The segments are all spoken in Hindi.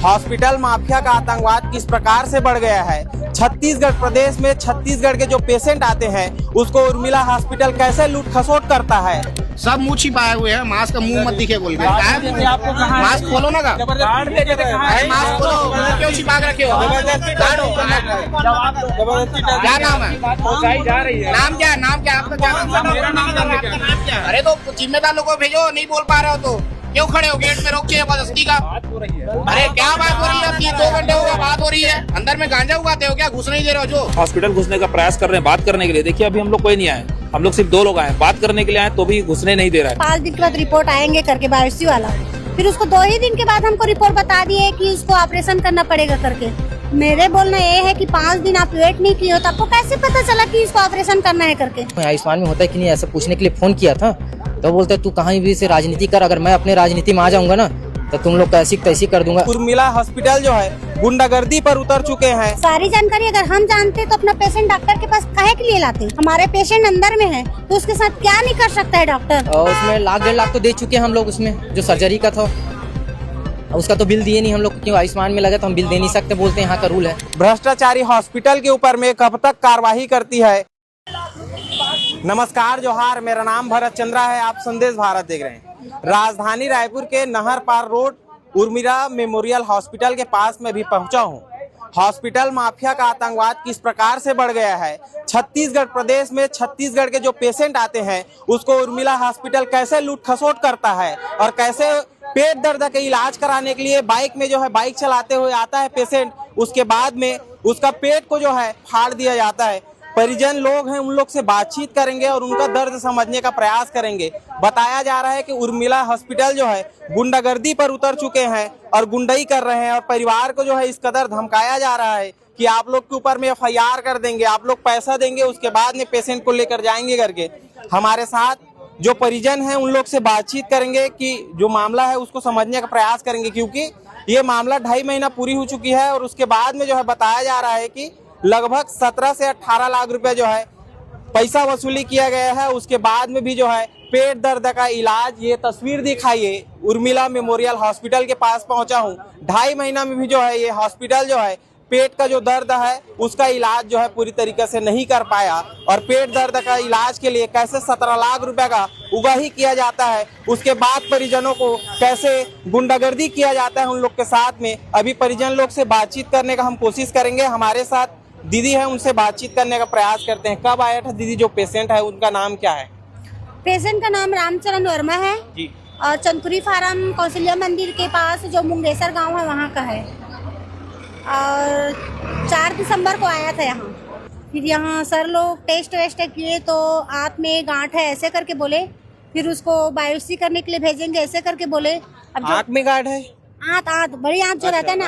हॉस्पिटल माफिया का आतंकवाद किस प्रकार से बढ़ गया है। छत्तीसगढ़ प्रदेश में छत्तीसगढ़ के जो पेशेंट आते हैं उसको उर्मिला हॉस्पिटल कैसे लूट खसोट करता है। सब मुंह छिपाए हुए हैं, मास्क का मुंह मत दिखे बोल के। मास्क खोलो ना, मास्क खोलो, क्यों छिपा के रखे हो? क्या नाम है? नाम क्या है? नाम क्या है आपका? क्या नाम है? अरे तो जिम्मेदार लोगों को भेजो, नहीं बोल पा रहे हो तो क्यों खड़े हो? गेट में रोके जबरदस्ती का। अरे क्या बात हो रही है? 2 घंटे हो गए बात हो रही है। अंदर में गांजा उगाते हो क्या? घुस नहीं दे रहे हो जो? हॉस्पिटल घुसने का प्रयास कर रहे हैं बात करने के लिए। देखिए अभी हम लोग कोई नहीं आए, हम लोग सिर्फ 2 लोग आए, बात करने के लिए आए तो भी घुसने नहीं दे रहा है। 5 दिन के बाद रिपोर्ट आएंगे करके बायोप्सी वाला, फिर उसको 2 ही दिन के बाद हमको रिपोर्ट बता दिए कि उसको ऑपरेशन करना पड़ेगा करके। मेरे बोलना ये है कि 5 दिन आप वेट नहीं किए हो तो आपको कैसे पता चला कि इसको ऑपरेशन करना है करके। आयुष्मान में होता है कि नहीं, ऐसा पूछने के लिए फोन किया था तो बोलते तू कहीं भी से राजनीति कर, अगर मैं अपने राजनीति में आ जाऊंगा ना तो तुम लोग कैसी तैसी कर दूंगा। उर्मिला हॉस्पिटल जो है गुंडागर्दी पर उतर चुके हैं। सारी जानकारी अगर हम जानते तो अपना पेशेंट डॉक्टर के पास काहे के लिए लाते। हमारे पेशेंट अंदर में है तो उसके साथ क्या नहीं कर सकता है डॉक्टर। और उसमें 1.5 लाख तो दे चुके हैं हम लोग, उसमें जो सर्जरी का था उसका तो बिल दिए नहीं हम लोग, क्यों आयुष्मान में लगा तो हम बिल दे नहीं सकते, बोलते हैं यहाँ का रूल है। भ्रष्टाचारी हॉस्पिटल के ऊपर में कब तक कार्रवाई करती है। नमस्कार, जोहार, मेरा नाम भरत चंद्रा है, आप संदेश भारत देख रहे हैं। राजधानी रायपुर के नहर पार रोड उर्मिला मेमोरियल हॉस्पिटल के पास में भी पहुंचा हूं। हॉस्पिटल माफिया का आतंकवाद किस प्रकार से बढ़ गया है। छत्तीसगढ़ प्रदेश में छत्तीसगढ़ के जो पेशेंट आते हैं उसको उर्मिला हॉस्पिटल कैसे लूट खसोट करता है और कैसे पेट दर्द के इलाज कराने के लिए बाइक में जो है बाइक चलाते हुए आता है पेशेंट, उसके बाद में उसका पेट को जो है फाड़ दिया जाता है। परिजन लोग हैं, उन लोग से बातचीत करेंगे और उनका दर्द समझने का प्रयास करेंगे। बताया जा रहा है कि उर्मिला हॉस्पिटल जो है गुंडागर्दी पर उतर चुके हैं और गुंडाई कर रहे हैं और परिवार को जो है इस कदर धमकाया जा रहा है कि आप लोग के ऊपर में FIR कर देंगे, आप लोग पैसा देंगे उसके बाद में पेशेंट को लेकर जाएंगे करके। हमारे साथ जो परिजन हैं उन लोग से बातचीत करेंगे कि जो मामला है उसको समझने का प्रयास करेंगे, क्योंकि ये मामला 2.5 महीना पूरी हो चुकी है और उसके बाद में जो है बताया जा रहा है कि लगभग 17 से 18 लाख रुपए जो है पैसा वसूली किया गया है। उसके बाद में भी जो है पेट दर्द का इलाज, ये तस्वीर दिखाइए, उर्मिला मेमोरियल हॉस्पिटल के पास पहुंचा हूं। 2.5 महीना में भी जो है ये हॉस्पिटल जो है पेट का जो दर्द है उसका इलाज जो है पूरी तरीके से नहीं कर पाया और पेट दर्द का इलाज के लिए कैसे 17 लाख रुपए का उगाही किया जाता है, उसके बाद परिजनों को कैसे गुंडागर्दी किया जाता है उन लोग के साथ में। अभी परिजन लोग से बातचीत करने का हम कोशिश करेंगे। हमारे साथ दीदी है, उनसे बातचीत करने का प्रयास करते हैं। कब आया था दीदी जो पेशेंट है, उनका नाम क्या है? पेशेंट का नाम रामचरण वर्मा है जी। और चंदपुरी फार्म कौशल्या मंदिर के पास जो मुंगेसर गांव है वहाँ का है और 4 दिसंबर को आया था यहाँ। फिर यहाँ सर लोग टेस्ट वेस्ट किए तो आंत में गांठ है ऐसे करके बोले, फिर उसको बायोप्सी करने के लिए भेजेंगे ऐसे करके बोले। अब आंख में गांठ है? आंत बड़ी आंत जो रहता है ना,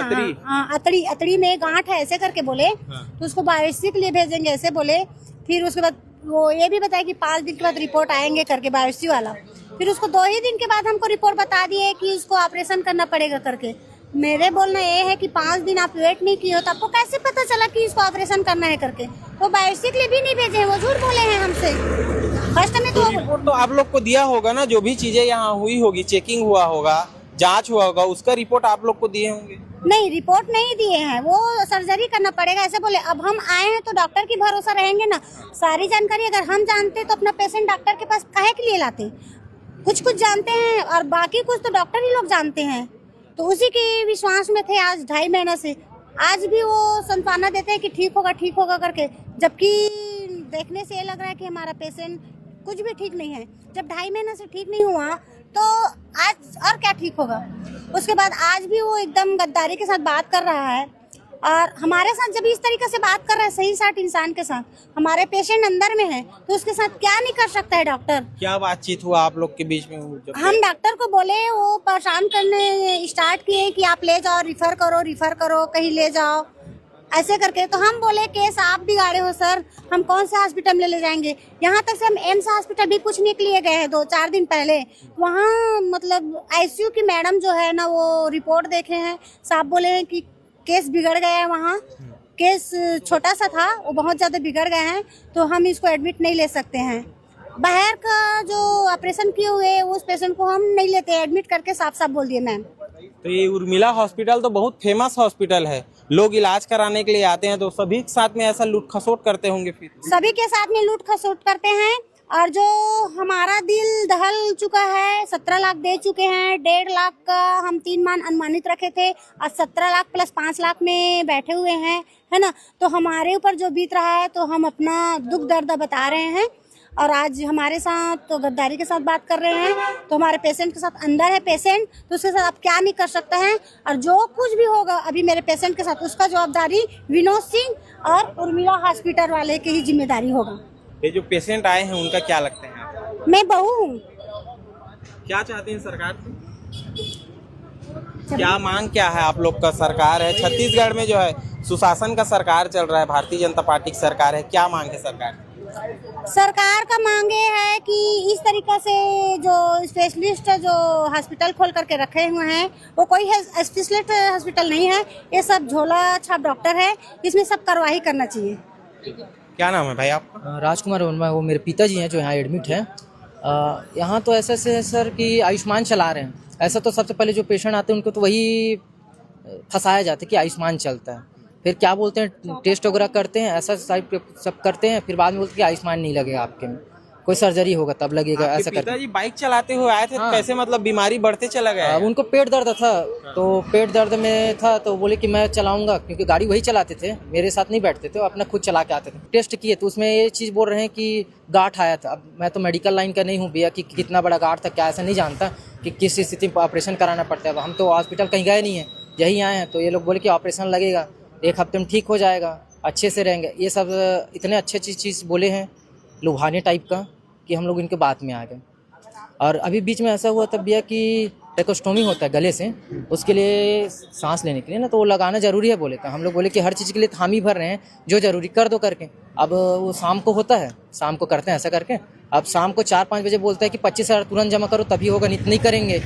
अतड़ी में गांठ है ऐसे करके बोले। तो उसको बायोप्सी के लिए भेजेंगे ऐसे बोले। फिर उसके बाद वो ये भी बताया कि 5 दिन के बाद रिपोर्ट आएंगे करके बायोप्सी वाला, फिर उसको 2 ही दिन के बाद हमको रिपोर्ट बता दिए कि उसको ऑपरेशन करना पड़ेगा करके। मेरे बोलना ये है कि 5 दिन आप वेट नहीं किए हो तो आपको कैसे पता चला कि इसको ऑपरेशन करना है करके। वो बायोप्सी के लिए भी नहीं भेजे हैं, वो झूठ बोले हैं हमसे। फर्स्ट में तो रिपोर्ट तो आप लोग को दिया होगा ना, जो भी चीजें यहाँ हुई होगी, चेकिंग हुआ होगा, जांच हुआ होगा, उसका रिपोर्ट आप लोग को दिए होंगे। नहीं, रिपोर्ट नहीं दिए हैं, वो सर्जरी करना पड़ेगा ऐसे बोले। अब हम आए हैं तो डॉक्टर की भरोसा रहेंगे ना। सारी जानकारी अगर हम जानते तो अपना पेशेंट डॉक्टर के पास काहे के लिए लाते। कुछ जानते हैं और बाकी कुछ तो डॉक्टर ही लोग जानते हैं, तो उसी के विश्वास में थे आज 2.5 महीना से। आज भी वो सांत्वना देते हैं कि ठीक होगा करके, जबकि देखने से ये लग रहा है कि हमारा पेशेंट कुछ भी ठीक नहीं है। जब 2.5 महीने से ठीक नहीं हुआ तो आज और क्या ठीक होगा। उसके बाद आज भी वो एकदम गद्दारी के साथ बात कर रहा है और हमारे साथ जब इस तरीके से बात कर रहा है सही साथ इंसान के साथ, हमारे पेशेंट अंदर में है तो उसके साथ क्या नहीं कर सकता है डॉक्टर। क्या बातचीत हुआ आप लोग के बीच में? हम डॉक्टर को बोले, वो परेशान करने स्टार्ट किए कि आप ले जाओ, रिफर करो, कहीं ले जाओ ऐसे करके। तो हम बोले केस आप बिगाड़े हो सर, हम कौन से हॉस्पिटल में ले जाएंगे। यहाँ तक से हम एम्स हॉस्पिटल भी पूछने के लिए गए हैं 2-4 दिन पहले। वहाँ मतलब ICU की मैडम जो है ना, वो रिपोर्ट देखे हैं, साहब बोले हैं कि केस बिगड़ गया है। वहाँ केस छोटा सा था, वो बहुत ज़्यादा बिगड़ गए हैं तो हम इसको एडमिट नहीं ले सकते हैं। बाहर का जो ऑपरेशन किए हुए उस पेशेंट को हम नहीं लेते, एडमिट करके साफ साफ बोल दिए मैम। तो ये उर्मिला हॉस्पिटल तो बहुत फेमस हॉस्पिटल है, लोग इलाज कराने के लिए आते हैं, तो सभी के साथ में ऐसा लूट खसोट करते होंगे फिर? सभी के साथ में लूट खसोट करते हैं। और जो हमारा दिल दहल चुका है, 17 लाख दे चुके हैं, 1.5 लाख का हम 3 मान अनुमानित रखे थे, आज 17 लाख प्लस 5 लाख में बैठे हुए हैं, है ना। तो हमारे ऊपर जो बीत रहा है तो हम अपना दुख दर्द बता रहे हैं। और आज हमारे साथ तो गद्दारी के साथ बात कर रहे हैं, तो हमारे पेशेंट के साथ अंदर है पेशेंट, तो उसके साथ आप क्या नहीं कर सकते हैं। और जो कुछ भी होगा अभी मेरे पेशेंट के साथ, उसका जवाबदारी विनोद सिंह और उर्मिला हॉस्पिटल वाले की ही जिम्मेदारी होगा। ये जो पेशेंट आए हैं उनका क्या लगता है आप? मैं बहू हूँ। क्या चाहते हैं सरकार से? क्या मांग क्या है आप लोग का? सरकार है छत्तीसगढ़ में जो है सुशासन का सरकार चल रहा है, भारतीय जनता पार्टी की सरकार है, क्या मांग है सरकार? सरकार का मांग ये है कि इस तरीके से जो स्पेशलिस्ट जो हॉस्पिटल खोल करके रखे हुए हैं वो कोई स्पेशलिस्ट हॉस्पिटल नहीं है, ये सब झोला छाप डॉक्टर है, इसमें सब कार्रवाई करना चाहिए। क्या नाम है भाई आपका? राजकुमार वर्मा, वो मेरे पिताजी हैं जो यहाँ एडमिट हैं। यहाँ तो ऐसा है सर कि आयुष्मान चला रहे हैं। ऐसा तो सबसे पहले जो पेशेंट आते हैं उनको तो वही फंसाया जाता है कि आयुष्मान चलता है, फिर क्या बोलते हैं टेस्ट वगैरह करते हैं, ऐसा सब करते हैं, फिर बाद में बोलते हैं कि आयुष्मान नहीं लगेगा आपके में, कोई सर्जरी होगा तब लगेगा, ऐसा करते हैं। पिताजी बाइक चलाते हुए आए थे, हाँ। कैसे मतलब बीमारी बढ़ते चला गया? उनको पेट दर्द था, तो पेट दर्द में था तो बोले कि मैं चलाऊंगा, क्योंकि गाड़ी वही चलाते थे, मेरे साथ नहीं बैठते थे, अपना खुद चला के आते थे। टेस्ट किए तो उसमें ये चीज़ बोल रहे हैं कि गांठ आया था। अब मैं तो मेडिकल लाइन का नहीं हूँ भैया कि कितना बड़ा गांठ था क्या, ऐसा नहीं जानता कि किस स्थिति में ऑपरेशन कराना पड़ता है। अब हम तो हॉस्पिटल कहीं गए नहीं हैं, यही आए हैं, तो ये लोग बोले कि ऑपरेशन लगेगा, 1 हफ्ते में ठीक हो जाएगा, अच्छे से रहेंगे। ये सब इतने अच्छे चीज़ बोले हैं लुभाने टाइप का कि हम लोग इनके बात में आ गए। और अभी बीच में ऐसा हुआ तब भैया कि ट्रेकोस्टोमी होता है गले से, उसके लिए सांस लेने के लिए ना, तो वो लगाना ज़रूरी है बोले। तो हम लोग बोले कि हर चीज़ के लिए हम ही भर रहे हैं, जो ज़रूरी कर दो करके। अब वो शाम को होता है, शाम को करते हैं ऐसा करके। अब शाम को 4-5 बजे बोलता है कि 25,000 तुरंत जमा करो तभी होगा, नहीं तो नहीं करेंगे।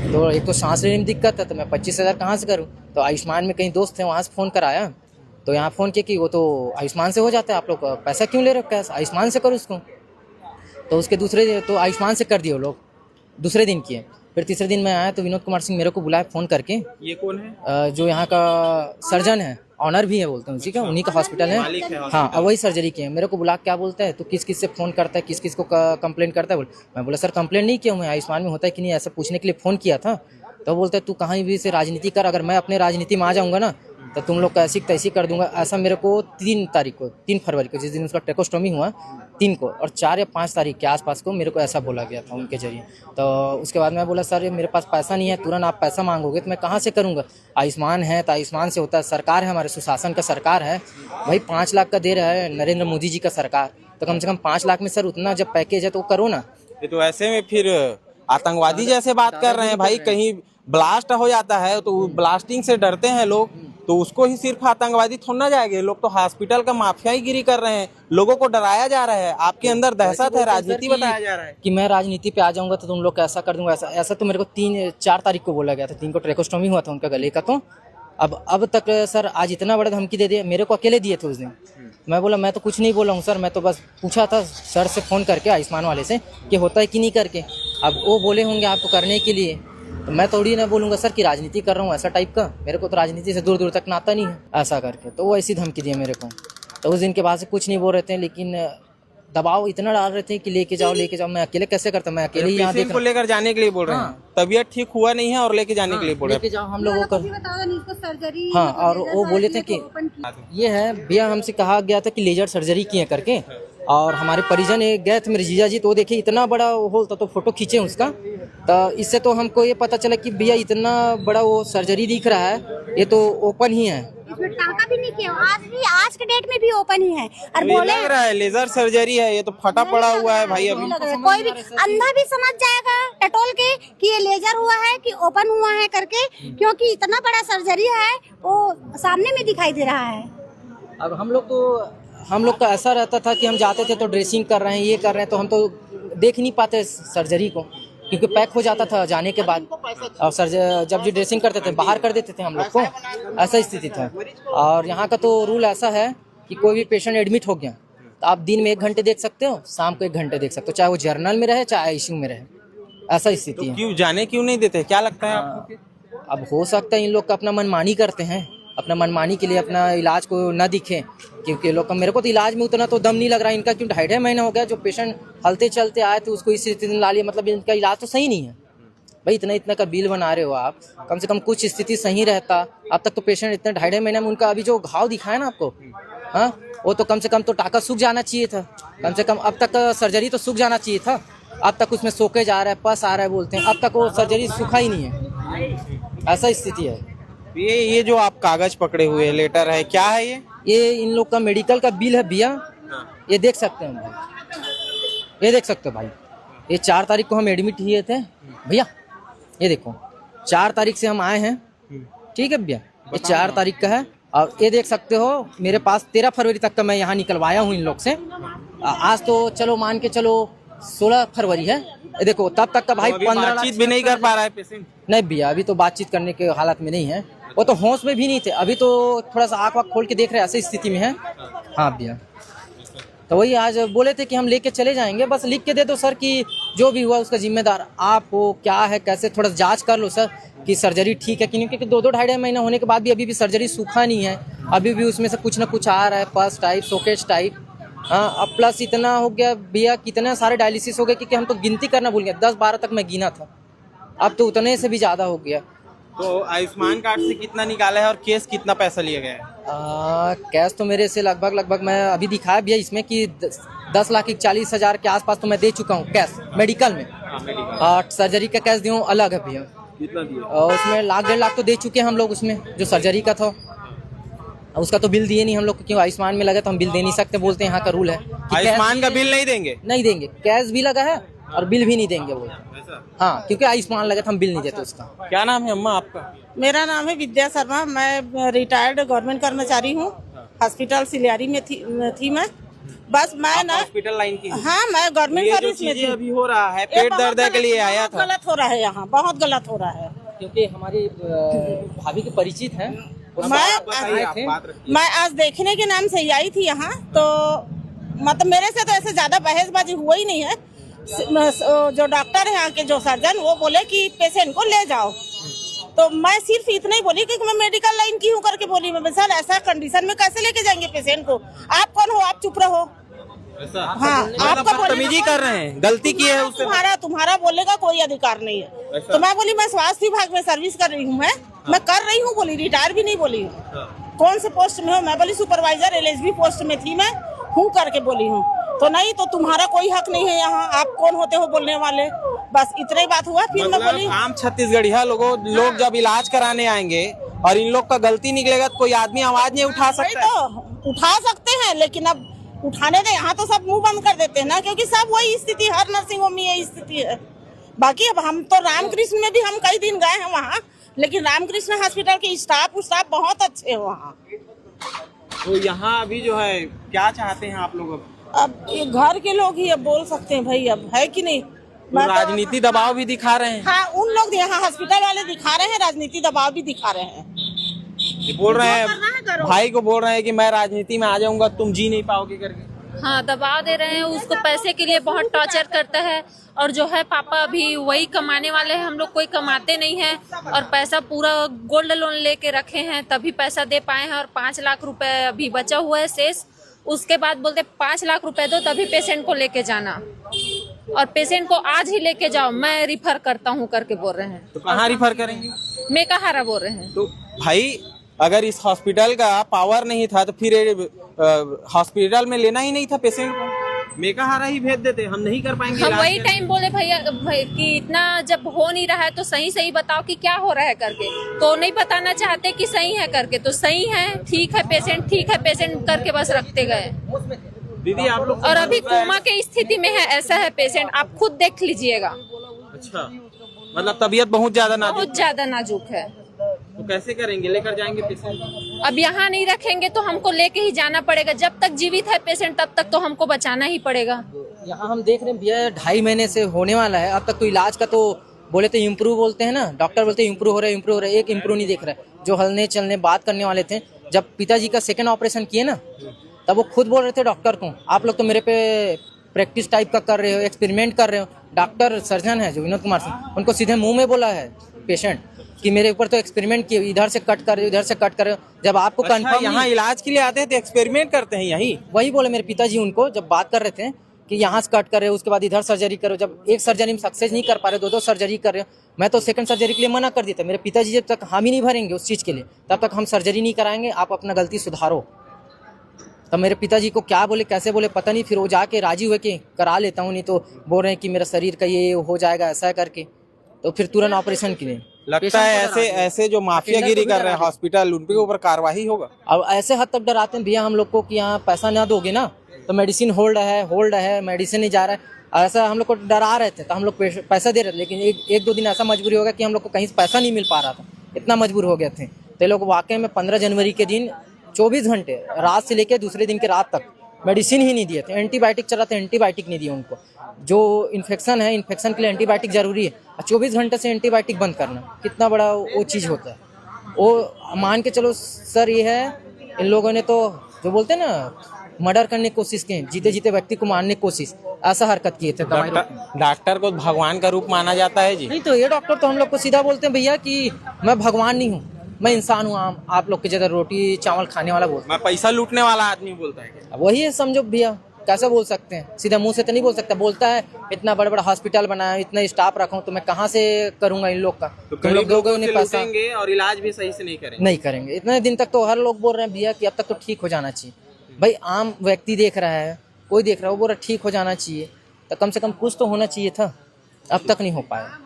तो एक तो सांस लेने में दिक्कत है, तो मैं 25,000 कहाँ से करूँ? तो आयुष्मान में कहीं दोस्त थे, वहाँ से फ़ोन कराया, तो यहाँ फ़ोन किया कि वो तो आयुष्मान से हो जाता है, आप लोग पैसा क्यों ले रहे हो, कैश आयुष्मान से करो उसको। तो उसके दूसरे तो आयुष्मान से कर दिए वो लोग, दूसरे दिन किए। फिर तीसरे दिन मैं आया तो विनोद कुमार सिंह मेरे को बुलाया फ़ोन करके। ये कौन है? जो यहाँ का सर्जन है, ऑनर भी है बोलते हैं उसी का, उन्हीं का हॉस्पिटल है। हाँ, वही सर्जरी किए। मेरे को बुला क्या बोलता है, तो किस किस से फ़ोन करता है, किस किस को कंप्लेंट करता है। मैं बोला सर कंप्लेंट नहीं किया हूँ, मैं आयुष्मान में होता है कि नहीं ऐसा पूछने के लिए फ़ोन किया था। तो बोलता है तू कहीं भी से राजनीति कर, अगर मैं अपने राजनीति में आ जाऊँगा ना तो तुम लोग कैसी तैसी कर दूंगा। ऐसा मेरे को 3 फरवरी को, जिस दिन उसका ट्रेकोस्टोमी हुआ 3 को, और 4 या 5 तारीख के आसपास को मेरे को ऐसा बोला गया था उनके जरिए। तो उसके बाद मैं बोला सर मेरे पास पैसा नहीं है, तुरंत आप पैसा मांगोगे तो मैं कहाँ से करूँगा? आयुष्मान है तो आयुष्मान से होता है, सरकार है, हमारे सुशासन का सरकार है, भाई 5 लाख का दे रहा है नरेंद्र मोदी जी का सरकार, तो कम से कम 5 लाख में सर उतना जब पैकेज है तो करो ना। ये तो ऐसे में फिर आतंकवादी जैसे बात कर रहे हैं भाई, कहीं ब्लास्ट हो जाता है तो ब्लास्टिंग से डरते हैं लोग, तो उसको ही सिर्फ आतंकवादी थोड़ा ना जाएंगे। लोग तो हॉस्पिटल का माफियागिरी कर रहे हैं, लोगों को डराया जा रहा है, आपके अंदर दहशत है, राजनीति बताया जा रहा है कि मैं राजनीति पे आ जाऊंगा तो तुम लोग कैसा कर दूंगा। ऐसा तो मेरे को 4 तारीख को बोला गया था, 3 को ट्रेकोस्टोमी हुआ था उनका गले का। तो अब तक सर आज इतना बड़ा धमकी दे दिया, मेरे को अकेले दिए थे उस दिन। मैं बोला मैं तो कुछ नहीं बोला हूँ सर, मैं तो बस पूछा था सर से फ़ोन करके आयुष्मान वाले से कि होता है कि नहीं करके। अब वो बोले होंगे आपको करने के लिए, तो मैं थोड़ी ना बोलूँगा सर कि राजनीति कर रहा हूँ ऐसा टाइप का, मेरे को तो राजनीति से दूर दूर तक नाता नहीं है ऐसा करके। तो वो ऐसी धमकी दिए मेरे को। तो उस दिन के बाद से कुछ नहीं बोल रहे थे, लेकिन दबाव इतना डाल रहे थे कि लेके जाओ। मैं अकेले कैसे करता, मैं अकेले ही यहाँ देख को लेकर जाने के लिए बोल रहे हैं, तबीयत ठीक हुआ नहीं है और लेके जाने के लिए बोल रहे हैं। लेके जाओ हम लोगों को। सर्जरी। हाँ, और वो बोले थे कि ये है भैया, हमसे कहा गया था कि लेजर सर्जरी किए करके, और हमारे परिजन गए थे मेरे जीजा जी, तो देखिए इतना बड़ा होल था, तो फोटो खींचे उसका। तो इससे तो हमको ये पता चला कि भैया इतना बड़ा वो सर्जरी दिख रहा है, ये तो ओपन ही है, इसमें टाका भी नहीं किया, आज के डेट में भी ओपन ही है। और तो बोले लग रहा है लेजर सर्जरी है, ये तो फटा पड़ा हुआ है भाई। अभी कोई भी अंधा भी समझ जाएगा टटोल के कि ये लेजर हुआ है कि ओपन हुआ है करके, क्योंकि इतना बड़ा सर्जरी है वो सामने में दिखाई दे रहा है। अब हम लोग का ऐसा रहता था कि हम जाते थे तो ड्रेसिंग कर रहे हैं, ये कर रहे हैं, तो हम तो देख नहीं पाते सर्जरी को, क्योंकि पैक हो जाता था जाने के बाद। और जब जो ड्रेसिंग करते थे बाहर कर देते थे हम लोग को, ऐसा स्थिति था। और यहाँ का तो रूल ऐसा है कि कोई भी पेशेंट एडमिट हो गया तो आप दिन में 1 घंटे देख सकते हो, शाम को 1 घंटे देख सकते हो, चाहे वो जर्नल में रहे चाहे आईसीयू में रहे, ऐसा स्थिति है। क्यों नहीं देते, क्या लगता है आपको? अब हो सकता है इन लोग का अपना मनमानी करते हैं, अपना मनमानी के लिए अपना इलाज को न दिखे, क्योंकि लोग का मेरे को तो इलाज में उतना तो दम नहीं लग रहा है इनका, क्योंकि 2.5 महीना हो गया जो पेशेंट हलते चलते आए थे उसको इस स्थिति में ला लिया, मतलब इनका इलाज तो सही नहीं है भाई। इतना का बिल बना रहे हो आप, कम से कम कुछ स्थिति सही रहता। अब तक तो पेशेंट इतने 2.5 महीने में उनका अभी जो घाव दिखाया ना आपको, हाँ वो तो कम से कम तो टाका सूख जाना चाहिए था, कम से कम अब तक सर्जरी तो सूख जाना चाहिए था। अब तक उसमें सोके जा रहा है, पस आ रहा है बोलते हैं, अब तक वो सर्जरी सूखा ही नहीं है, ऐसा स्थिति है। ये जो आप कागज पकड़े हुए लेटर है, क्या है ये इन लोग का मेडिकल का बिल है भैया, ये देख सकते हैं भाई, ये देख सकते हो भाई। ये 4 तारीख को हम एडमिट हुए थे भैया, ये देखो 4 तारीख से हम आए हैं, ठीक है भैया, ये 4 तारीख का है। और ये देख सकते हो मेरे पास 13 फरवरी तक का मैं यहाँ निकलवाया हूँ इन लोग से। आज तो चलो मान के चलो 16 फरवरी है, ये देखो तब तक का भाई 15 बातचीत भी नहीं कर पा रहा है पेशेंट। नहीं भैया अभी तो बातचीत करने के हालत में नहीं है, वो तो होश में भी नहीं थे, अभी तो थोड़ा सा आँख वाँख खोल के देख रहे हैं, ऐसी स्थिति में है। हाँ भैया, तो वही आज बोले थे कि हम लेके चले जाएंगे, बस लिख के दे दो सर कि जो भी हुआ उसका जिम्मेदार आप हो, क्या है कैसे, थोड़ा जांच कर लो सर कि सर्जरी ठीक है कि नहीं, क्योंकि 2-2 2.5 महीना होने के बाद भी अभी भी सर्जरी सूखा नहीं है, अभी भी उसमें से कुछ ना कुछ आ रहा है, पस टाइप सोकेज टाइप। हाँ अब प्लस इतना हो गया भैया, कितने सारे डायलिसिस हो गए कि हम तो गिनती करना भूल गए, 10-12 तक मैं गिना था, अब तो उतने से भी ज़्यादा हो गया। तो आयुष्मान कार्ड से कितना निकाला है और केस कितना पैसा लिया गया है? कैश तो मेरे से लगभग मैं अभी दिखाया भैया इसमें कि 10,41,000 के आसपास तो मैं दे चुका हूँ कैश मेडिकल में। और सर्जरी का कैश दूँ अलग है भैया, कितना दिया? और उसमें 1.5 लाख तो दे चुके हैं हम लोग, उसमें जो सर्जरी का था उसका तो बिल दिए नहीं हम लोग, क्योंकि आयुष्मान में लगा तो हम बिल दे नहीं सकते, बोलते हैं यहाँ का रूल है आयुष्मान का बिल नहीं देंगे? नहीं देंगे, कैश भी लगा है और बिल भी नहीं देंगे वो। हाँ क्योंकि आयुष्मान लगा तो हम बिल नहीं देते उसका। क्या नाम है अम्मा आपका? मेरा नाम है विद्या शर्मा, मैं रिटायर्ड गवर्नमेंट कर्मचारी हूँ, हॉस्पिटल सिलियारी में थी मैं। बस मैं ना हॉस्पिटल लाइन की? हाँ मैं गवर्नमेंट सर्विस में थी। अभी हो रहा है पेट दर्द के लिए आया था, गलत हो रहा है यहाँ, बहुत गलत हो रहा है, क्योंकि हमारी भाभी के परिचित हैं। मैं आज देखने के नाम से आई थी यहाँ, तो मतलब मेरे से तो ऐसे ज्यादा बहसबाजी हुआ ही नहीं है। जो डॉक्टर है यहाँ के, जो सर्जन, वो बोले कि पेशेंट को ले जाओ, तो मैं सिर्फ इतना ही बोली कि मैं मेडिकल लाइन की हूँ करके बोली। मैं सर ऐसा कंडीशन में कैसे लेके जाएंगे पेशेंट को, आप कौन हो, आप चुप रहो। हाँ आपका बदतमीजी कर रहे हैं, गलती की है उससे। तुम्हारा बोलने का कोई अधिकार नहीं है। तो मैं बोली मैं स्वास्थ्य विभाग में सर्विस कर रही हूँ, मैं कर रही हूँ बोली, रिटायर भी नहीं बोली। कौन से पोस्ट में हो, मैं बोली सुपरवाइजर LSB पोस्ट में थी मैं हूँ करके बोली हूँ। तो नहीं, तो तुम्हारा कोई हक नहीं है यहाँ, आप कौन होते हो बोलने वाले, बस इतना ही बात हुआ। फिर मैं बोली आम छत्तीसगढ़िया लोग जब इलाज कराने आएंगे और इन लोग का गलती निकलेगा तो कोई आदमी आवाज नहीं उठा सकता? तो उठा सकते हैं, लेकिन अब उठाने दे, यहाँ तो सब मुंह बंद कर देते हैं ना, क्योंकि सब वही स्थिति, हर नर्सिंग होम में यही स्थिति है। बाकी अब हम तो रामकृष्ण में भी हम कई दिन गए हैं वहाँ, लेकिन रामकृष्ण हॉस्पिटल के स्टाफ बहुत अच्छे है वहाँ। तो यहाँ अभी जो है क्या चाहते हैं आप लोग? अब ये घर के लोग ही अब बोल सकते हैं भाई, अब है कि नहीं। तो राजनीति दबाव भी दिखा रहे हैं। हाँ उन लोग यहाँ हॉस्पिटल वाले दिखा रहे हैं, राजनीति दबाव भी दिखा रहे हैं। बोल रहे हैं, भाई को बोल रहे हैं कि मैं राजनीति में आ जाऊंगा, तुम जी नहीं पाओगे करके। हाँ दबाव दे रहे हैं, उसको पैसे के लिए बहुत टॉर्चर करता है। और जो है पापा अभी वही कमाने वाले हैं, हम लोग कोई कमाते नहीं हैं, और पैसा पूरा गोल्ड लोन लेके रखे हैं तभी पैसा दे पाए हैं। और 5 लाख रुपए अभी बचा हुआ है शेष, उसके बाद बोलते 5 लाख रुपए दो तभी पेशेंट को लेके जाना, और पेशेंट को आज ही लेके जाओ, मैं रिफर करता हूँ करके बोल रहे हैं। तो कहाँ रिफर करेंगे? मेकाहारा बोल रहे हैं। तो भाई अगर इस हॉस्पिटल का पावर नहीं था तो फिर हॉस्पिटल में लेना ही नहीं था पेशेंट को, मेकाहारा ही भेज देते, हम नहीं कर पाएंगे। हम वही टाइम बोले भैया कि इतना जब हो नहीं रहा है तो सही बताओ कि क्या हो रहा है करके, तो नहीं बताना चाहते कि सही है करके, तो सही है, ठीक है पेशेंट करके बस रखते गए। दीदी आप लोग, और अभी कोमा के स्थिति में है, ऐसा है पेशेंट, आप खुद देख लीजिएगा। अच्छा, मतलब तबीयत बहुत ज्यादा नाजुक है। तो कैसे करेंगे, लेकर जाएंगे पेशेंट? अब यहाँ नहीं रखेंगे तो हमको लेके ही जाना पड़ेगा, जब तक जीवित है पेशेंट तब तक तो हमको बचाना ही पड़ेगा। यहाँ हम देख रहे हैं भैया 2.5 महीने से होने वाला है, अब तक तो इलाज का तो बोले तो इम्प्रूव बोलते हैं ना, डॉक्टर बोलते हैं इम्प्रूव हो रहा है, एक इम्प्रूव नहीं दिख रहा है। जो हलने चलने बात करने वाले थे, जब पिताजी का 2nd ऑपरेशन किए ना, तब वो खुद बोल रहे थे डॉक्टर को, आप लोग तो मेरे पे प्रैक्टिस टाइप का कर रहे हो, एक्सपेरिमेंट कर रहे हो। डॉक्टर सर्जन है जो विनोद कुमार सिंह, उनको सीधे मुंह में बोला है पेशेंट कि मेरे ऊपर तो एक्सपेरिमेंट किए, इधर से कट कर, इधर से कट कर। जब आपको अच्छा, कंफर्म यहाँ इलाज के लिए आते हैं तो एक्सपेरिमेंट करते हैं यही? वही बोले मेरे पिताजी उनको, जब बात कर रहे थे कि यहाँ से कट कर रहे हो, उसके बाद इधर सर्जरी करो। जब एक सर्जरी में सक्सेस नहीं कर पा रहे, दो सर्जरी कर रहे हो, मैं तो सेकंड सर्जरी के लिए मना कर दिया था। मेरे पिताजी जब तक हामी नहीं भरेंगे उस चीज़ के लिए, तब तक हम सर्जरी नहीं कराएंगे, आप अपना गलती सुधारो। तब मेरे पिताजी को क्या बोले कैसे बोले पता नहीं, फिर वो जाके राजी हुए कि करा लेता हूँ, नहीं तो बोल रहे हैं कि मेरा शरीर का ये हो जाएगा ऐसा करके, तो फिर तुरंत ऑपरेशन के लिए। लगता है ऐसे जो माफियागिरी कर रहे हैं हॉस्पिटल, उनके ऊपर कार्रवाई होगा। अब ऐसे हद तक डराते हैं भैया हम लोग को कि यहाँ पैसा ना दोगे ना तो मेडिसिन होल्ड है, मेडिसिन नहीं जा रहा है। ऐसा हम लोग को डरा रहे थे, तो हम लोग पैसा दे रहे थे, लेकिन एक दो दिन ऐसा मजबूरी हो गया कि हम लोग को कहीं से पैसा नहीं मिल पा रहा था, इतना मजबूर हो गए थे। तो ये लोग वाकई में 15 जनवरी के दिन 24 घंटे रात से लेकर दूसरे दिन के रात तक मेडिसिन ही नहीं दिए थे। एंटीबायोटिक चला था, एंटीबायोटिक नहीं दिए उनको। जो इन्फेक्शन है, इन्फेक्शन के लिए एंटीबायोटिक जरूरी है, 24 घंटे से एंटीबायोटिक बंद करना कितना बड़ा वो चीज़ होता है। वो मान के चलो सर, ये है इन लोगों ने तो जो बोलते हैं ना मर्डर करने की कोशिश की, जीते जीते व्यक्ति को मारने की कोशिश, ऐसा हरकत किए थे। डॉक्टर को भगवान का रूप माना जाता है जी? नहीं तो ये डॉक्टर तो हम लोग को सीधा बोलते हैं भैया कि मैं भगवान नहीं हूँ, मैं इंसान हूँ, आप लोग की जगह रोटी चावल खाने वाला बोलता। मैं पैसा लूटने वाला आदमी बोलता है क्या? वही है, समझो भैया कैसे बोल सकते हैं, सीधा मुंह से तो नहीं बोल सकता। बोलता है इतना बड़ा बड़ा हॉस्पिटल बनाया, इतना स्टाफ रखा हूँ, तो मैं कहाँ से करूंगा इन लोग का? तो तुम लोग दोगे उन्हें पैसा, लूटेंगे और इलाज भी सही से नहीं करेंगे। इतने दिन तक तो हर लोग बोल रहे हैं भैया कि अब तक तो ठीक हो जाना चाहिए। भाई आम व्यक्ति देख रहा है, कोई देख रहा है, वो बोल रहा ठीक हो जाना चाहिए, तो कम से कम कुछ तो होना चाहिए था, अब तक नहीं हो पाया।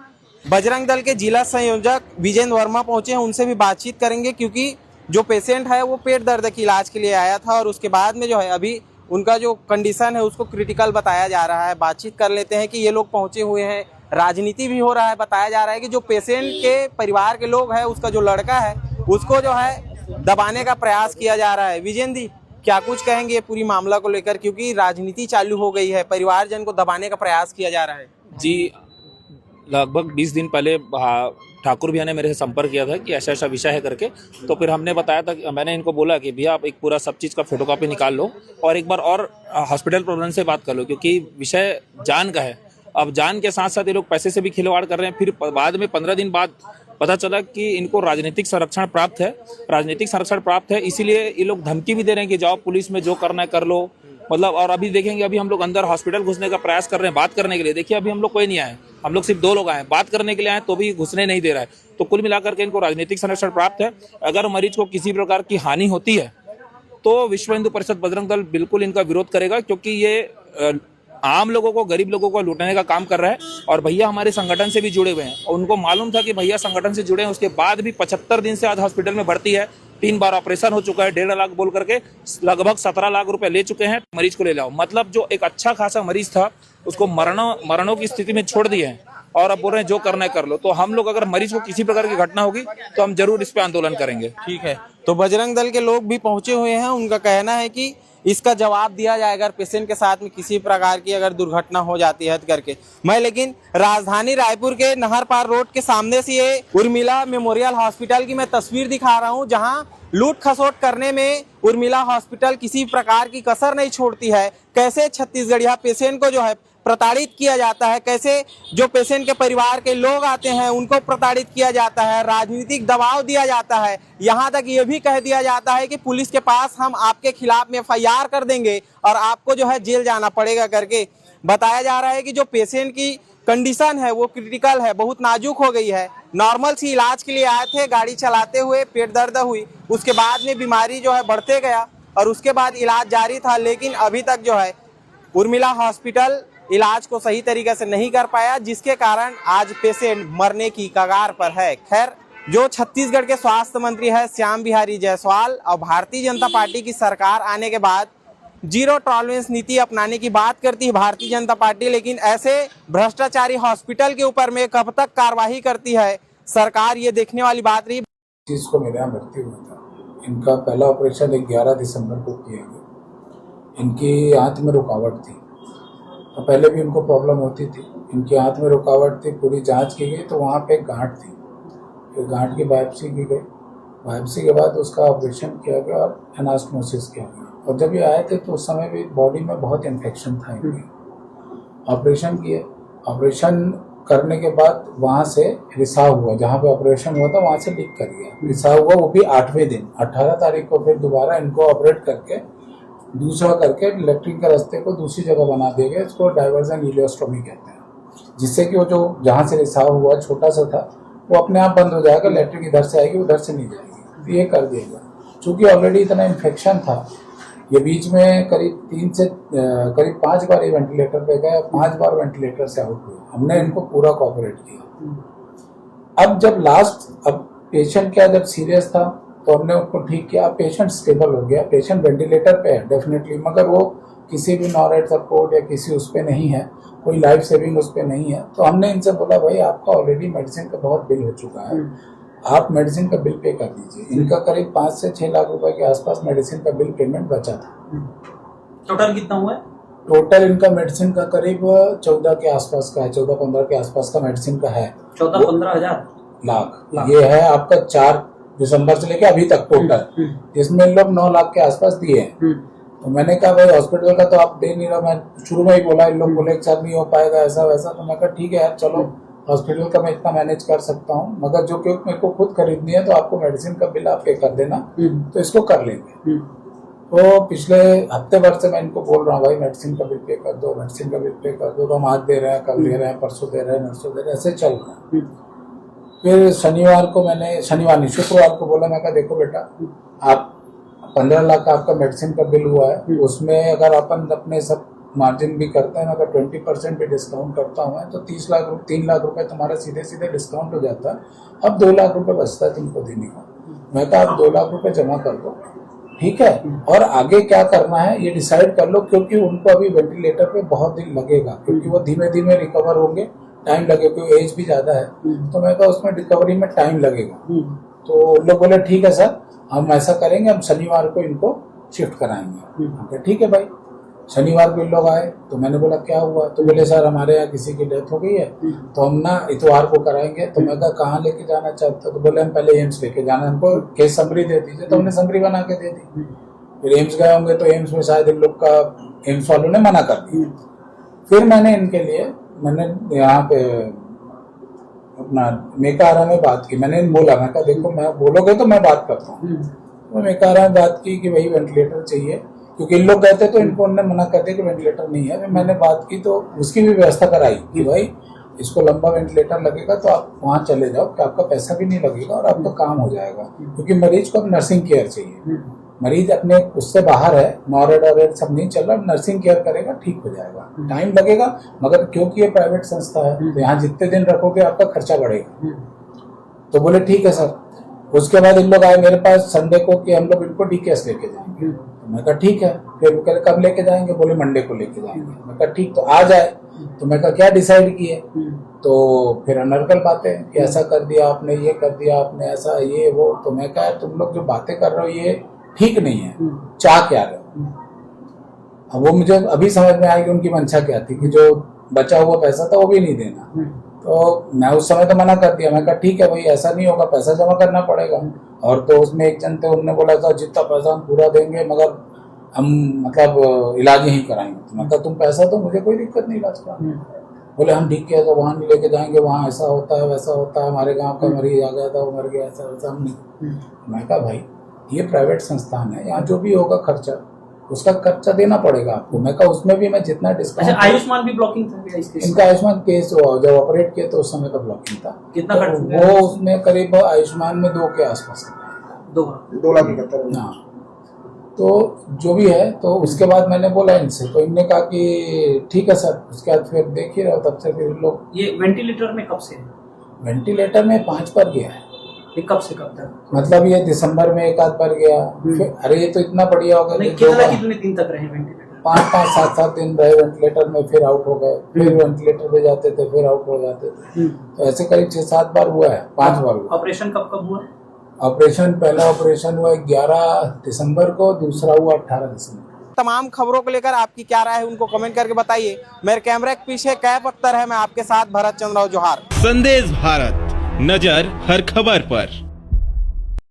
बजरंग दल के जिला संयोजक विजेंद्र वर्मा पहुंचे हैं, उनसे भी बातचीत करेंगे, क्योंकि जो पेशेंट है वो पेट दर्द के इलाज के लिए आया था और उसके बाद में जो है अभी उनका जो कंडीशन है उसको क्रिटिकल बताया जा रहा है। बातचीत कर लेते हैं कि ये लोग पहुंचे हुए हैं, राजनीति भी हो रहा है। बताया जा रहा है कि जो पेशेंट के परिवार के लोग हैं, उसका जो लड़का है उसको जो है दबाने का प्रयास किया जा रहा है। विजेंद्र जी क्या कुछ कहेंगे ये पूरी मामला को लेकर, क्योंकि राजनीति चालू हो गई है, परिवारजन को दबाने का प्रयास किया जा रहा है? जी, लगभग 20 दिन पहले ठाकुर भैया ने मेरे से संपर्क किया था कि ऐसा ऐसा विषय है करके, तो फिर हमने बताया था, मैंने इनको बोला कि भैया आप एक पूरा सब चीज़ का फोटोकॉपी निकाल लो और एक बार और हॉस्पिटल प्रबंधन से बात कर लो, क्योंकि विषय जान का है। अब जान के साथ साथ ये लोग पैसे से भी खिलवाड़ कर रहे हैं। फिर बाद में 15 दिन बाद पता चला कि इनको राजनीतिक संरक्षण प्राप्त है, इसीलिए ये लोग धमकी भी दे रहे हैं कि जाओ पुलिस में जो करना है कर लो, मतलब। और अभी देखेंगे, अभी हम लोग अंदर हॉस्पिटल घुसने का प्रयास कर रहे हैं बात करने के लिए। देखिए अभी हम लोग कोई नहीं आए, हम लोग सिर्फ 2 लोग आए, बात करने के लिए आए, तो भी घुसने नहीं दे रहा है। तो कुल मिलाकर के इनको राजनीतिक संरक्षण प्राप्त है। अगर मरीज को किसी प्रकार की हानि होती है तो विश्व हिंदू परिषद बजरंग दल बिल्कुल इनका विरोध करेगा, क्योंकि ये आम लोगों को, गरीब लोगों को लूटने का काम कर रहा है। और भैया हमारे संगठन से भी जुड़े हुए हैं और उनको मालूम था कि भैया संगठन से जुड़े हैं, उसके बाद भी 75 दिन से आज हॉस्पिटल में भर्ती है। 3 बार ऑपरेशन हो चुका है, 1.5 लाख बोल करके लगभग 17 लाख रुपए ले चुके हैं। मरीज को ले जाओ, मतलब जो एक अच्छा खासा मरीज था उसको मरणों की स्थिति में छोड़ दिए हैं और अब बोल रहे हैं जो करना है कर लो। तो हम लोग अगर मरीज को किसी प्रकार की घटना होगी तो हम जरूर इस पे आंदोलन करेंगे। ठीक है, तो बजरंग दल के लोग भी पहुंचे हुए हैं, उनका कहना है कि इसका जवाब दिया जाएगा अगर पेशेंट के साथ में किसी प्रकार की अगर दुर्घटना हो जाती है करके। मैं लेकिन राजधानी रायपुर के नहर पार रोड के सामने से ये उर्मिला मेमोरियल हॉस्पिटल की मैं तस्वीर दिखा रहा हूं, जहां लूट खसोट करने में उर्मिला हॉस्पिटल किसी प्रकार की कसर नहीं छोड़ती है। कैसे छत्तीसगढ़िया पेशेंट को जो है प्रताड़ित किया जाता है, कैसे जो पेशेंट के परिवार के लोग आते हैं उनको प्रताड़ित किया जाता है, राजनीतिक दबाव दिया जाता है। यहाँ तक ये भी कह दिया जाता है कि पुलिस के पास हम आपके खिलाफ में FIR कर देंगे और आपको जो है जेल जाना पड़ेगा करके। बताया जा रहा है कि जो पेशेंट की कंडीशन है वो क्रिटिकल है, बहुत नाजुक हो गई है। नॉर्मल सी इलाज के लिए आए थे, गाड़ी चलाते हुए पेट दर्द हुई, उसके बाद में बीमारी जो है बढ़ते गया और उसके बाद इलाज जारी था, लेकिन अभी तक जो है उर्मिला हॉस्पिटल इलाज को सही तरीके से नहीं कर पाया, जिसके कारण आज पेशेंट मरने की कगार पर है। खैर, जो छत्तीसगढ़ के स्वास्थ्य मंत्री है श्याम बिहारी जायसवाल और भारतीय जनता पार्टी की सरकार आने के बाद जीरो टॉलरेंस नीति अपनाने की बात करती है भारतीय जनता पार्टी, लेकिन ऐसे भ्रष्टाचारी हॉस्पिटल के ऊपर में कब तक कार्रवाई करती है सरकार, ये देखने वाली बात रही। चीज को मेरे यहाँ भर्ती हुआ था, इनका पहला ऑपरेशन 11 दिसंबर को किया गया। इनकी आंत में रुकावट थी, तो पहले भी इनको प्रॉब्लम होती थी, इनकी आंत में रुकावट थी, पूरी जांच की गई तो वहाँ पे एक गांठ थी, फिर गांठ की बायोप्सी की गई, बायोप्सी के बाद उसका ऑपरेशन किया गया और एनास्टोमोसिस किया गया। और जब ये आए थे तो उस समय भी बॉडी में बहुत इन्फेक्शन था इनकी। ऑपरेशन किए, ऑपरेशन करने के बाद वहाँ से रिसाव हुआ, जहाँ पे ऑपरेशन हुआ था वहाँ से लीक कर गया। रिसाव हुआ वो भी 8वें दिन, 18 तारीख को फिर दोबारा इनको ऑपरेट करके दूसरा करके इलेक्ट्रिक के रास्ते को दूसरी जगह बना देंगे। इसको डाइवर्जन इलियोस्टोमी कहते हैं, जिससे कि वो जो जहाँ से रिसाव हुआ छोटा सा था वो अपने आप बंद हो जाएगा, इलेक्ट्रिक इधर से आएगी उधर से नहीं जाएगी। तो ये कर दिएगा। चूँकि ऑलरेडी इतना इन्फेक्शन था, ये बीच में करीब 5 बार ये वेंटिलेटर पे गए, 5 बार वेंटिलेटर से आउट हुए। हमने इनको पूरा कोऑपरेट किया। अब जब पेशेंट क्या जब सीरियस था तो हमने उनको ठीक किया। पेशेंट स्टेबल हो गया, पेशेंट वेंटिलेटर पे है डेफिनेटली, मगर वो किसी भी नॉरेट सपोर्ट या किसी उस पर नहीं है, कोई लाइफ सेविंग उस पर नहीं है। तो हमने इनसे बोला भाई आपका ऑलरेडी मेडिसिन का बहुत बिल हो चुका है, आप मेडिसिन का बिल पे कर दीजिए। इनका करीब 5 से 6 लाख रुपए के आसपास मेडिसिन का बिल पेमेंट बचा था। टोटल कितना हुआ है? टोटल इनका मेडिसिन का करीब 14 के आसपास का है, 14-15 के आसपास का मेडिसिन का है। 14-15 हजार लाख ये है आपका 4 दिसंबर से लेके अभी तक टोटल, जिसमें इन लोग 9 लाख के आसपास दिए हैं। तो मैंने कहा भाई हॉस्पिटल का तो आप दे नहीं रहे। मैं शुरू में ही बोला, इन लोग बोले सर नहीं हो पाएगा ऐसा वैसा। तो मैं कहा ठीक है यार चलो हॉस्पिटल का मैं इतना मैनेज कर सकता हूँ, मगर जो क्योंकि मेरे को खुद खरीदनी है तो आपको मेडिसिन का बिल आप पे कर देना, तो इसको कर लेंगे। तो पिछले हफ्ते भर से मैं इनको बोल रहा हूँ भाई मेडिसिन का बिल पे कर दो, मेडिसिन का बिल पे कर दो। तो हम आज दे रहे हैं, कल दे रहे हैं, परसों दे रहे हैं, नरसों दे रहे हैं, ऐसे चल रहा है। फिर शुक्रवार को बोला, मैं कहा देखो बेटा आप 15 लाख का आपका मेडिसिन का बिल हुआ है, उसमें अगर अपन अपने सब मार्जिन भी करते हैं, अगर 20% भी डिस्काउंट करता हूँ तो 3 लाख रुपए तुम्हारा सीधे सीधे डिस्काउंट हो जाता है। अब 2 लाख रुपए बचता है तुमको देने का। मैं कहा आप 2 लाख रुपए जमा कर दो, ठीक है, और आगे क्या करना है ये डिसाइड कर लो, क्योंकि उनको अभी वेंटिलेटर पे बहुत दिन लगेगा, क्योंकि वो धीमे धीमे रिकवर होंगे, टाइम लगेगा, क्योंकि एज भी ज्यादा है। तो मैं कहा उसमें रिकवरी में टाइम लगेगा। तो लोग बोले ठीक है सर हम ऐसा करेंगे, हम शनिवार को इनको शिफ्ट कराएंगे। ठीक है भाई, शनिवार को इन लोग आए तो मैंने बोला क्या हुआ, तो बोले सर हमारे यहाँ किसी की डेथ हो गई है, तो हम ना इतवार को कराएंगे। तो मैं कहा कहाँ लेके जाना चाहते हो, तो बोले हम पहले एम्स लेके जाना, हमको केस समरी दे दीजिए। तो हमने समरी बना के दे दी। फिर एम्स गए होंगे तो एम्स में शायद इन लोग का एम्स वालों ने मना कर दिया। फिर मैंने इनके लिए यहाँ पे अपना मेकाहारा में बात की। मैंने बोला, मैं कहा देखो मैं बोलोगे तो मैं बात करता हूँ। तो मेकाहारा में बात की कि भाई वेंटिलेटर चाहिए, क्योंकि इन लोग कहते तो इनको उन्होंने मना कर दिया कि वेंटिलेटर नहीं है। मैंने बात की तो उसकी भी व्यवस्था कराई कि भाई इसको लंबा वेंटिलेटर लगेगा तो आप वहाँ चले जाओ, कि आपका पैसा भी नहीं लगेगा और आपका काम हो जाएगा। क्योंकि मरीज को अब नर्सिंग केयर चाहिए, मरीज अपने उससे बाहर है, नॉरेड और सब नहीं चल रहा, नर्सिंग केयर करेगा ठीक हो जाएगा। टाइम लगेगा, मगर क्योंकि ये प्राइवेट संस्था है तो यहाँ जितने दिन रखोगे आपका खर्चा बढ़ेगा। तो बोले ठीक है सर। उसके बाद इन लोग आए मेरे पास संडे को कि हम लोग इनको डीकेएस लेके जाएंगे। तो मैं कहा ठीक है। फिर वो कह रहे कब लेके जाएंगे, बोले मंडे को लेके जाएंगे। मैं कहा ठीक, तो आ जाए। तो मैं कहा क्या डिसाइड किए, तो फिर अनर्गल बातें कि ऐसा कर दिया आपने, ये कर दिया आपने, ऐसा ये वो। तो मैं कहा तुम लोग जो बातें कर रहे हो ये ठीक नहीं है, चाह क्या रहे हो। अब वो मुझे अभी समझ में आया कि उनकी मंशा क्या थी, कि जो बचा हुआ पैसा था वो भी नहीं देना। तो मैं उस समय तो मना कर दिया। मैं कहा ठीक है भाई ऐसा नहीं होगा, पैसा जमा करना पड़ेगा। और तो उसमें एक जन थे, उन्होंने बोला था जितना पैसा हम पूरा देंगे, मगर हम मतलब इलाज ही कराएंगे। तो मैं कहा तुम पैसा दो, मुझे कोई दिक्कत नहीं इलाज का। बोले हम ठीक किया तो वहाँ नहीं लेके जाएंगे, वहाँ ऐसा होता है वैसा होता है, हमारे गाँव का मरीज आ गया था वो मर गया, ऐसा वैसा। हम नहीं। मैं कहा भाई ये प्राइवेट संस्थान है, यहाँ जो भी होगा खर्चा उसका खर्चा देना पड़ेगा आपको। मैं कहा उसमें भी मैं जितना डिस्काउंट। अच्छा, आयुष्मान भी ब्लॉकिंग था इनका आयुष्मान केस जब ऑपरेट किया तो उस समय का ब्लॉकिंग था। कितना तो खर्च वो उसमें करीब आयुष्मान में 2 के आसपास 2 लाख 71। हाँ, तो जो भी है। तो उसके बाद मैंने बोला इनसे, तो इनने कहा कि ठीक है सर। उसके बाद फिर देख ही रहे हो, तब से फिर लोग। ये वेंटिलेटर में कब से है? वेंटिलेटर में 5 पर गया है। ये कब से कब तक? मतलब ये दिसंबर में 1 आध बार गया। फिर अरे ये तो इतना बढ़िया होगा। कितने दिन तक रहे वेंटिलेटर? 5-5, 7-7 दिन रहे वेंटिलेटर में, फिर आउट हो गए। फिर वेंटिलेटर पे जाते थे, फिर आउट हो जाते थे। तो ऐसे करीब 6-7 बार हुआ है, 5 बार हुआ। ऑपरेशन कब कब हुआ? ऑपरेशन पहला ऑपरेशन हुआ 11 दिसंबर को, दूसरा हुआ 18 दिसंबर। तमाम खबरों को लेकर आपकी क्या राय है उनको कमेंट करके बताइए। मेरे कैमरे के पीछे कैफ अख्तर है, मैं आपके साथ भरत चंद्र जोहार। संदेश भारत, नजर हर खबर पर।